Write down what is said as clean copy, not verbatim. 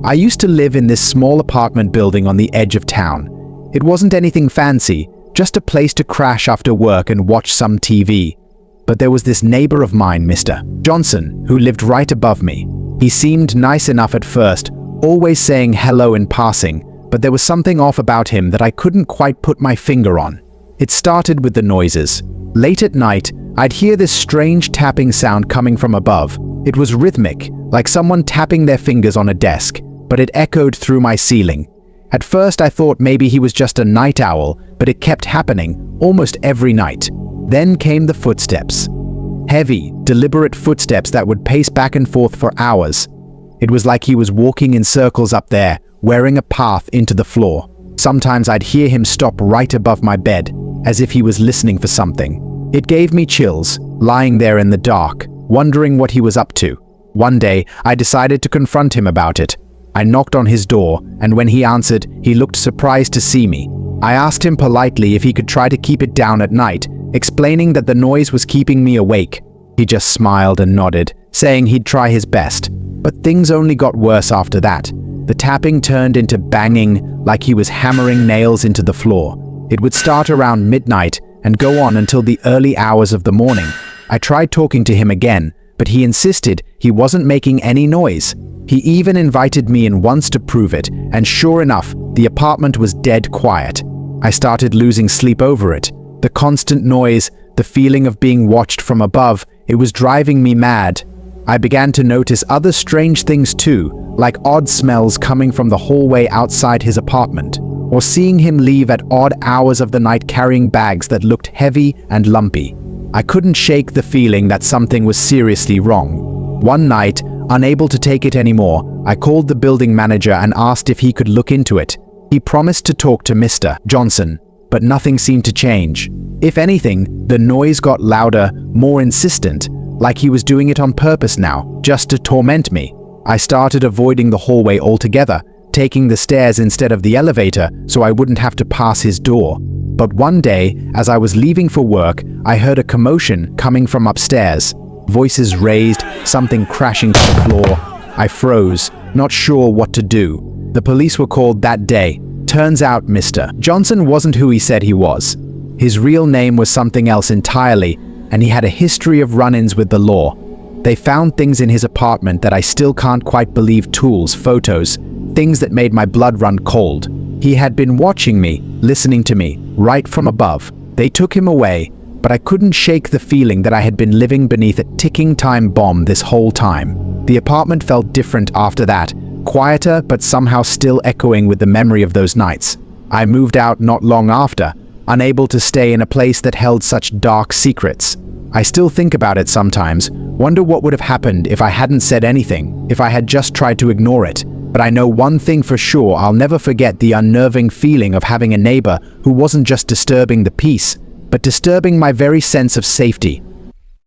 I used to live in this small apartment building on the edge of town. It wasn't anything fancy, just a place to crash after work and watch some TV. But there was this neighbor of mine, Mr. Johnson, who lived right above me. He seemed nice enough at first, always saying hello in passing, but there was something off about him that I couldn't quite put my finger on. It started with the noises. Late at night, I'd hear this strange tapping sound coming from above. It was rhythmic, like someone tapping their fingers on a desk, but it echoed through my ceiling. At first I thought maybe he was just a night owl, but it kept happening, almost every night. Then came the footsteps. Heavy, deliberate footsteps that would pace back and forth for hours. It was like he was walking in circles up there, wearing a path into the floor. Sometimes I'd hear him stop right above my bed, as if he was listening for something. It gave me chills, lying there in the dark, wondering what he was up to. One day, I decided to confront him about it. I knocked on his door, and when he answered, he looked surprised to see me. I asked him politely if he could try to keep it down at night, explaining that the noise was keeping me awake. He just smiled and nodded, saying he'd try his best. But things only got worse after that. The tapping turned into banging, like he was hammering nails into the floor. It would start around midnight and go on until the early hours of the morning. I tried talking to him again, but he insisted he wasn't making any noise. He even invited me in once to prove it, and sure enough, the apartment was dead quiet. I started losing sleep over it. The constant noise, the feeling of being watched from above, it was driving me mad. I began to notice other strange things too, like odd smells coming from the hallway outside his apartment, or seeing him leave at odd hours of the night carrying bags that looked heavy and lumpy. I couldn't shake the feeling that something was seriously wrong. One night, unable to take it anymore, I called the building manager and asked if he could look into it. He promised to talk to Mr. Johnson, but nothing seemed to change. If anything, the noise got louder, more insistent, like he was doing it on purpose now, just to torment me. I started avoiding the hallway altogether, taking the stairs instead of the elevator so I wouldn't have to pass his door. But one day, as I was leaving for work, I heard a commotion coming from upstairs. Voices raised, something crashing to the floor. I froze, not sure what to do. The police were called that day. Turns out Mr. Johnson wasn't who he said he was. His real name was something else entirely, and he had a history of run-ins with the law. They found things in his apartment that I still can't quite believe, tools, photos, things that made my blood run cold. He had been watching me, listening to me, right from above. They took him away, but I couldn't shake the feeling that I had been living beneath a ticking time bomb this whole time. The apartment felt different after that, quieter but somehow still echoing with the memory of those nights. I moved out not long after, unable to stay in a place that held such dark secrets. I still think about it sometimes, wonder what would have happened if I hadn't said anything, if I had just tried to ignore it. But I know one thing for sure, I'll never forget the unnerving feeling of having a neighbor who wasn't just disturbing the peace, but disturbing my very sense of safety.